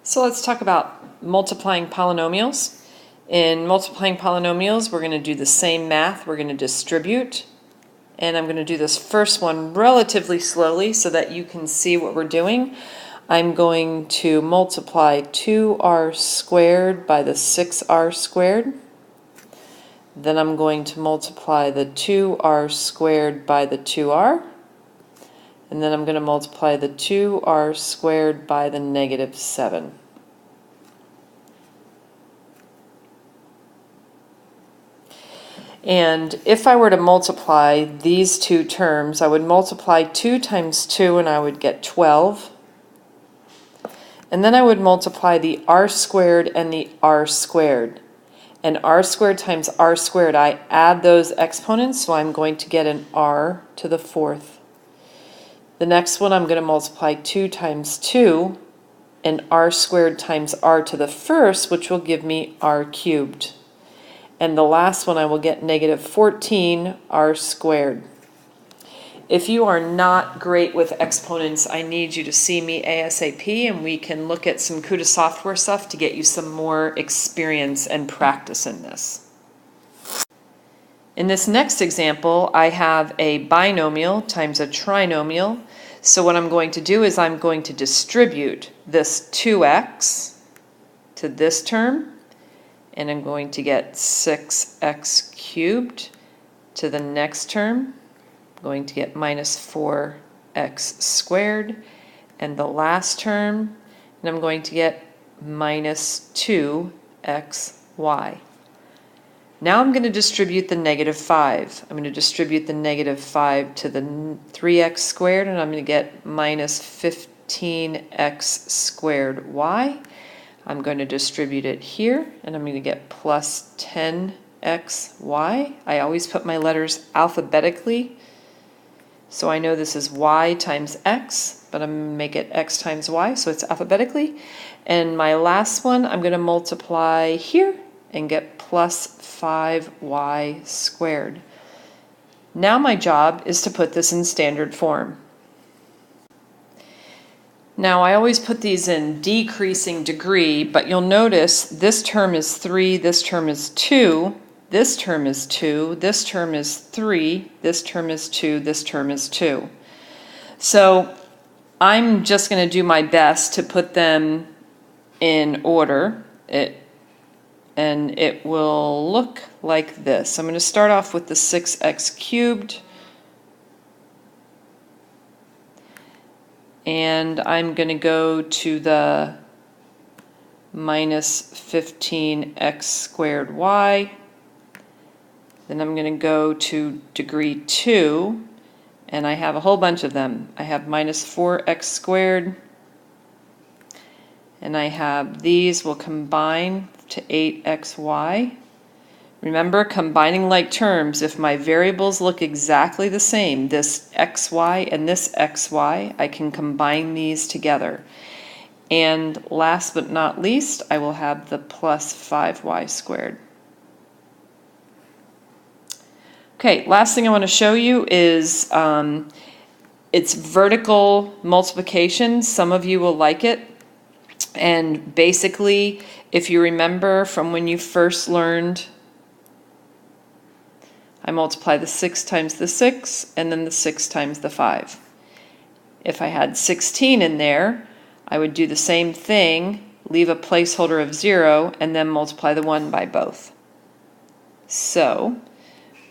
So let's talk about multiplying polynomials. In multiplying polynomials, we're going to do the same math. We're going to distribute. And I'm going to do this first one relatively slowly so that you can see what we're doing. I'm going to multiply 2r squared by the 6r squared. Then I'm going to multiply the 2r squared by the 2r. And then I'm going to multiply the 2r squared by the negative 7. And if I were to multiply these two terms, I would multiply 2 times 2 and I would get 12. And then I would multiply the r squared and the r squared. And r squared times r squared, I add those exponents, so I'm going to get an r to the 4th. The next one I'm going to multiply 2 times 2 and r squared times r to the 1st, which will give me r cubed. And the last one I will get negative 14 r squared. If you are not great with exponents, I need you to see me ASAP and we can look at some CUDA software stuff to get you some more experience and practice in this. In this next example, I have a binomial times a trinomial. So what I'm going to do is I'm going to distribute this 2x to this term, and I'm going to get 6x cubed to the next term. I'm going to get minus 4x squared, and the last term, and I'm going to get minus 2xy. Now I'm going to distribute the negative 5. I'm going to distribute the negative 5 to the 3x squared, and I'm going to get minus 15x squared y. I'm going to distribute it here, and I'm going to get plus 10xy. I always put my letters alphabetically, so I know this is y times x, but I'm going to make it x times y, so it's alphabetically. And my last one, I'm going to multiply here and get plus 5y squared. Now my job is to put this in standard form. Now I always put these in decreasing degree, but you'll notice this term is 3, this term is 2, this term is 2, this term is 3, this term is 2, this term is 2. So I'm just going to do my best to put them in order. And it will look like this. I'm going to start off with the 6x cubed. And I'm going to go to the minus 15x squared y. Then I'm going to go to degree 2. And I have a whole bunch of them. I have minus 4x squared. And I have these will combine to 8xy. Remember, combining like terms, if my variables look exactly the same, this xy and this xy, I can combine these together. And last but not least, I will have the plus 5y squared. Okay, last thing I want to show you is it's vertical multiplication. Some of you will like it. And basically, if you remember from when you first learned, I multiply the 6 times the 6 and then the 6 times the 5. If I had 16 in there, I would do the same thing, leave a placeholder of 0, and then multiply the 1 by both. So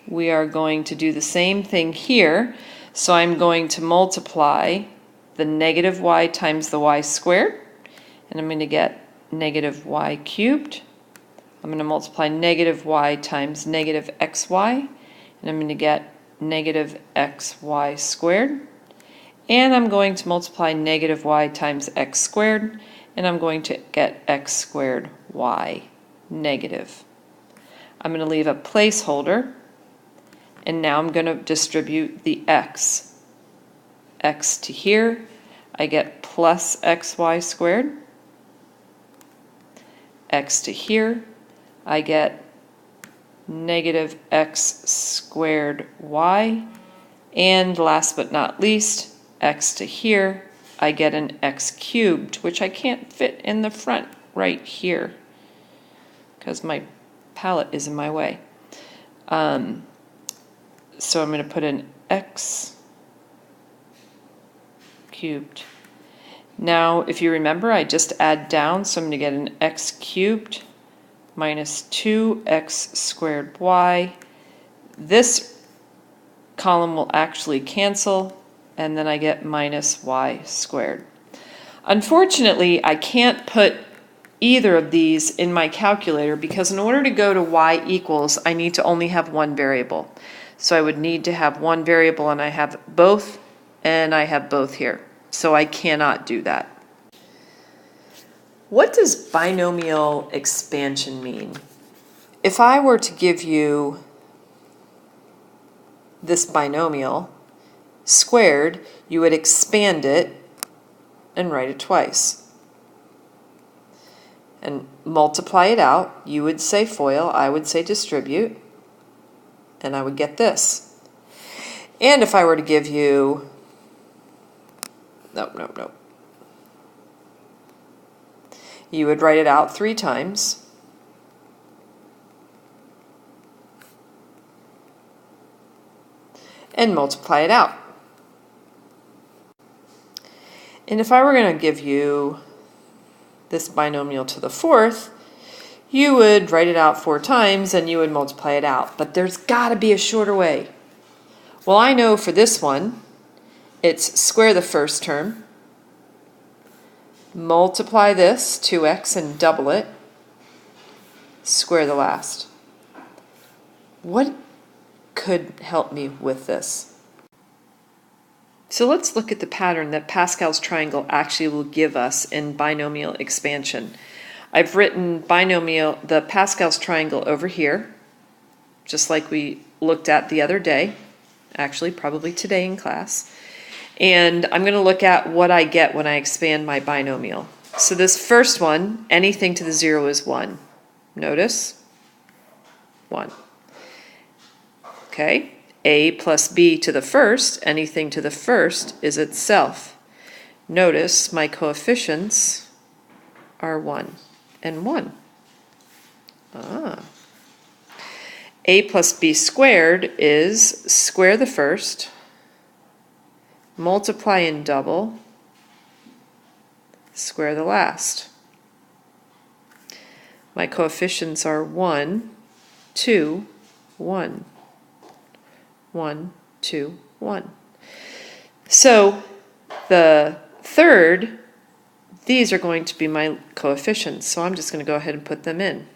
we are going to do the same thing here. So I'm going to multiply the negative y times the y squared. And I'm going to get negative y cubed. I'm going to multiply negative y times negative xy. And I'm going to get negative xy squared. And I'm going to multiply negative y times x squared. And I'm going to get x squared y negative. I'm going to leave a placeholder. And now I'm going to distribute the x. X to here. I get plus xy squared. X to here, I get negative x squared y, and last but not least, x to here, I get an x cubed, which I can't fit in the front right here because my palette is in my way. So I'm going to put an x cubed. Now, if you remember, I just add down, so I'm going to get an x cubed minus 2x squared y. This column will actually cancel, and then I get minus y squared. Unfortunately, I can't put either of these in my calculator because in order to go to y equals, I need to only have one variable. So I would need to have one variable, and I have both, and I have both here. So I cannot do that. What does binomial expansion mean? If I were to give you this binomial squared, you would expand it and write it twice. And multiply it out. You would say FOIL, I would say distribute, and I would get this. And if I were to give you, nope. You would write it out 3 times. And multiply it out. And if I were going to give you this binomial to the 4th, you would write it out 4 times and you would multiply it out. But there's got to be a shorter way. Well, I know for this one, it's square the first term, multiply this, 2x, and double it, square the last. What could help me with this? So let's look at the pattern that Pascal's triangle actually will give us in binomial expansion. I've written the Pascal's triangle over here, just like we looked at the other day, actually probably today in class. And I'm going to look at what I get when I expand my binomial. So this first one, anything to the 0 is 1. Notice? 1. Okay. A plus b to the first, anything to the first is itself. Notice my coefficients are 1 and 1. A plus b squared is square the first, multiply and double, square the last. My coefficients are 1, 2, 1. 1, 2, 1. So the third, these are going to be my coefficients, so I'm just going to go ahead and put them in.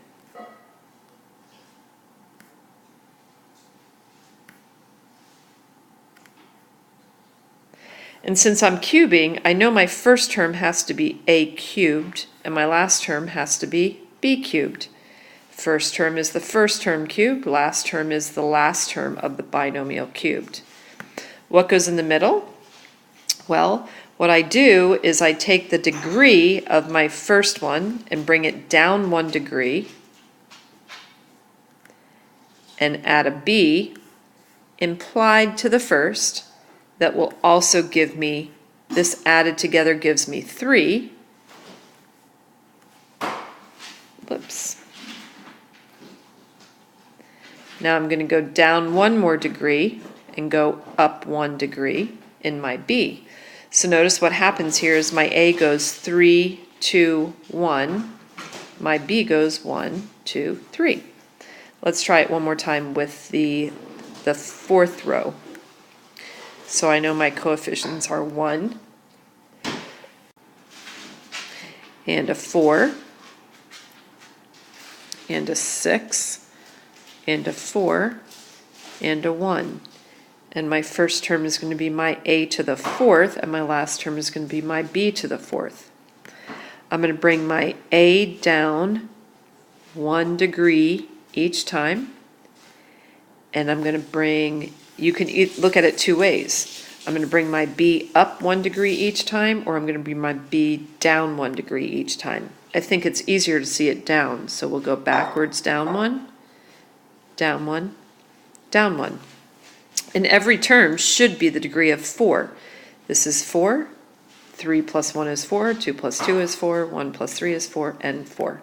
And since I'm cubing, I know my first term has to be a cubed, and my last term has to be b cubed. First term is the first term cubed, last term is the last term of the binomial cubed. What goes in the middle? Well, what I do is I take the degree of my first one and bring it down 1 degree and add a b implied to the first that will also give me, this added together gives me 3. Whoops. Now I'm going to go down 1 more degree and go up 1 degree in my b. So notice what happens here is my a goes 3, 2, 1. My b goes 1, 2, 3. Let's try it one more time with the 4th row. So I know my coefficients are 1 and a 4 and a 6 and a 4 and a 1. And my first term is going to be my a to the 4th, and my last term is going to be my b to the 4th. I'm going to bring my a down 1 degree each time, and I'm going to bring, you can look at it 2 ways. I'm going to bring my b up 1 degree each time, or I'm going to bring my b down 1 degree each time. I think it's easier to see it down, so we'll go backwards, down 1, down 1, down 1. And every term should be the degree of 4. This is 4, 3 plus 1 is 4, 2 plus 2 is 4, 1 plus 3 is 4, and 4.